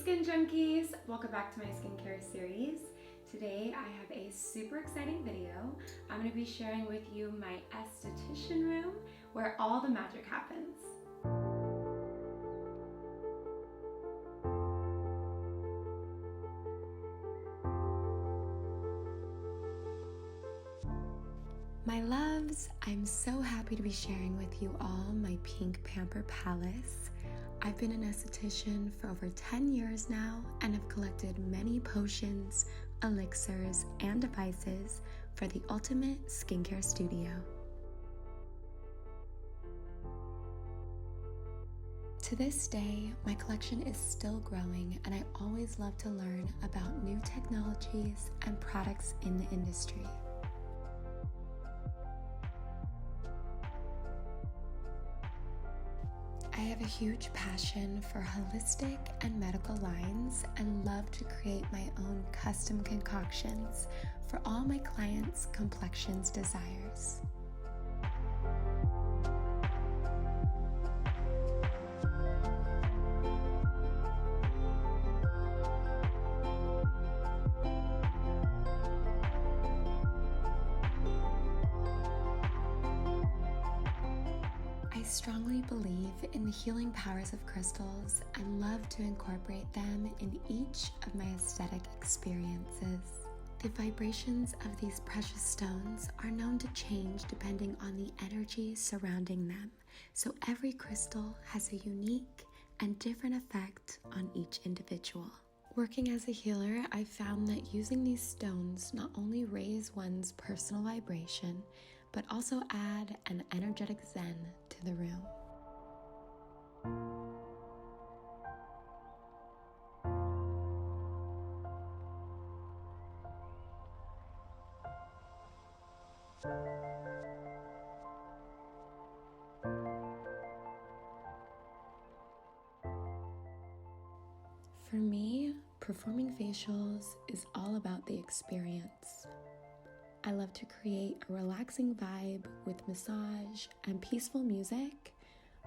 Skin Junkies! Welcome back to my skincare series. Today I have a super exciting video. I'm going to be sharing with you my esthetician room where all the magic happens. My loves, I'm so happy to be sharing with you all my Pink Pamper Palace. I've been an esthetician for over 10 years now and have collected many potions, elixirs, and devices for the ultimate skincare studio. To this day, my collection is still growing and I always love to learn about new technologies and products in the industry. I have a huge passion for holistic and medical lines and love to create my own custom concoctions for all my clients' complexions desires. I strongly believe in the healing powers of crystals and love to incorporate them in each of my aesthetic experiences. The vibrations of these precious stones are known to change depending on the energy surrounding them, so every crystal has a unique and different effect on each individual. Working as a healer, I found that using these stones not only raise one's personal vibration, but also add an energetic zen to the room. For me, performing facials is all about the experience. I love to create a relaxing vibe with massage and peaceful music,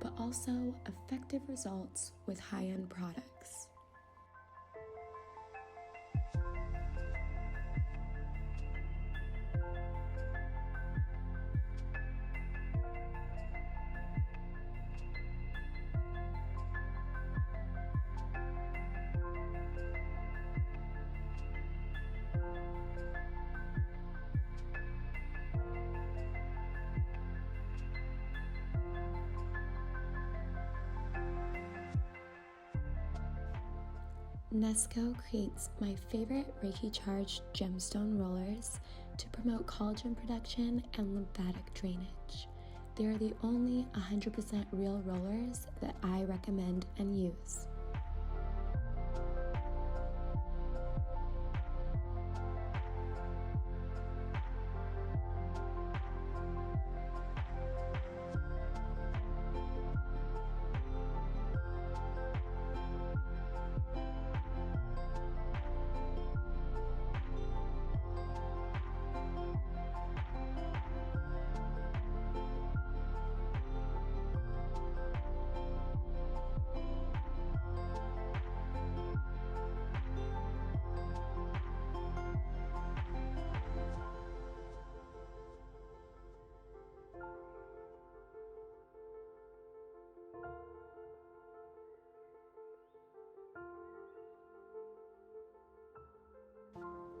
but also effective results with high-end products. Nesco creates my favorite Reiki-charged gemstone rollers to promote collagen production and lymphatic drainage. They are the only 100% real rollers that I recommend and use.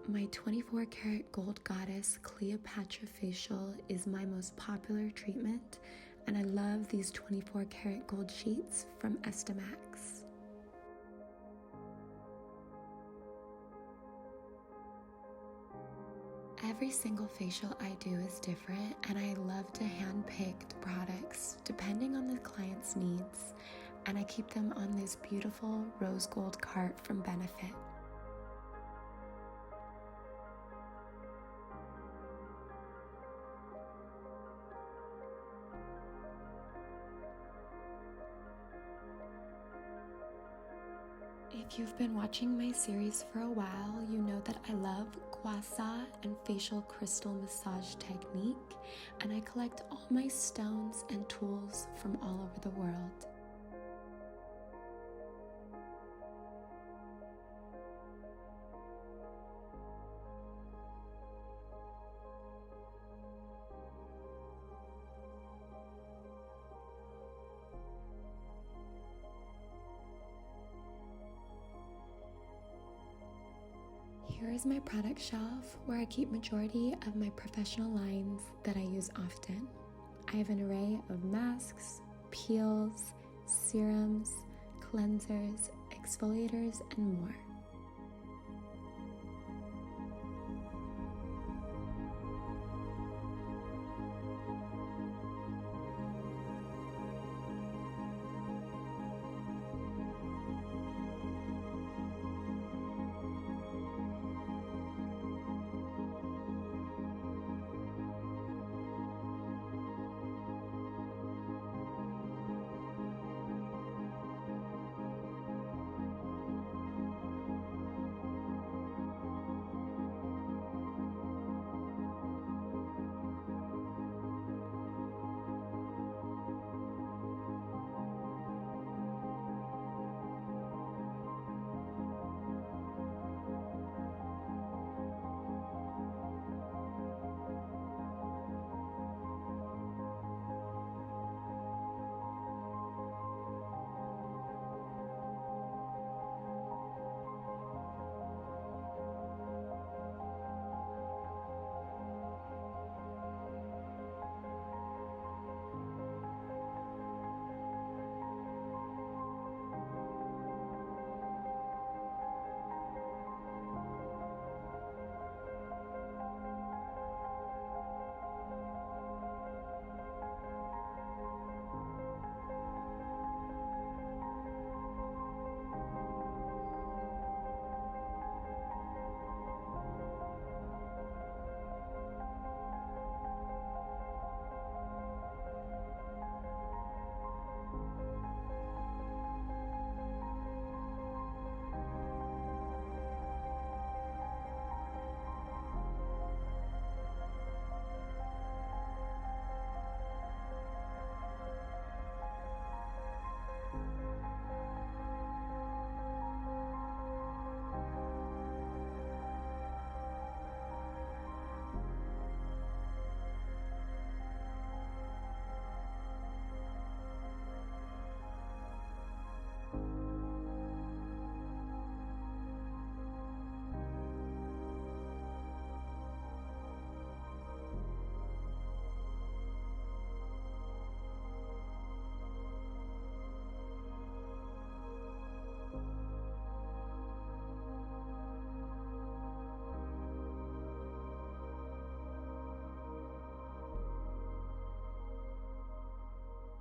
My 24 karat gold goddess Cleopatra facial is my most popular treatment, and I love these 24 karat gold sheets from Esthemax. Every single facial I do is different, and I love to hand-pick the products depending on the client's needs, and I keep them on this beautiful rose gold cart from Benefit. If you've been watching my series for a while, you know that I love gua sha and facial crystal massage technique, and I collect all my stones and tools from all over the world. Here is my product shelf where I keep majority of my professional lines that I use often. I have an array of masks, peels, serums, cleansers, exfoliators, and more.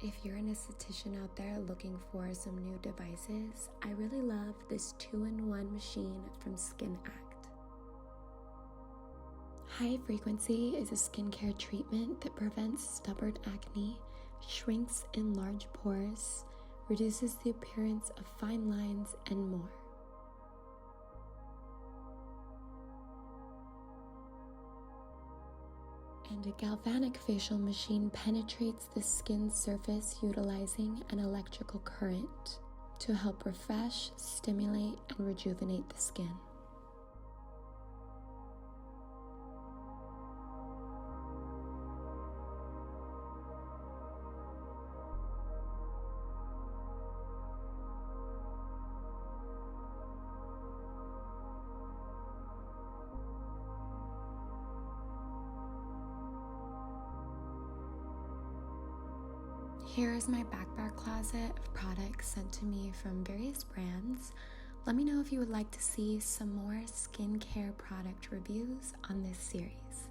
If you're an esthetician out there looking for some new devices, I really love this 2-in-1 machine from Skin Act. High Frequency is a skincare treatment that prevents stubborn acne, shrinks enlarged pores, reduces the appearance of fine lines, and more. And a galvanic facial machine penetrates the skin's surface utilizing an electrical current to help refresh, stimulate, and rejuvenate the skin. Here is my back bar closet of products sent to me from various brands. Let me know if you would like to see some more skincare product reviews on this series.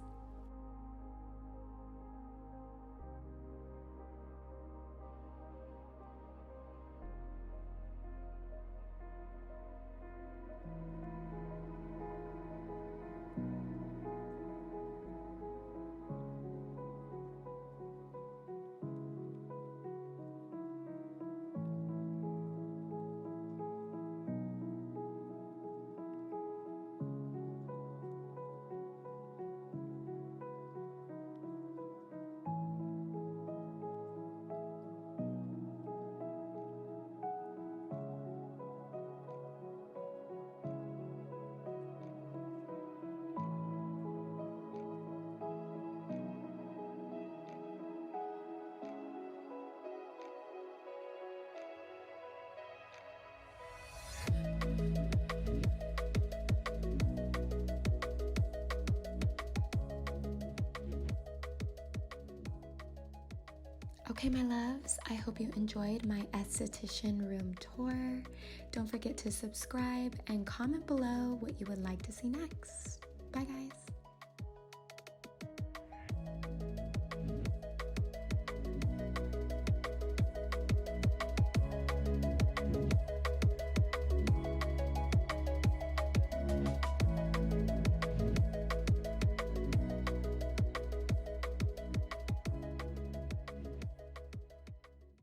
Okay, my loves, I hope you enjoyed my esthetician room tour. Don't forget to subscribe and comment below what you would like to see next. Bye, guys.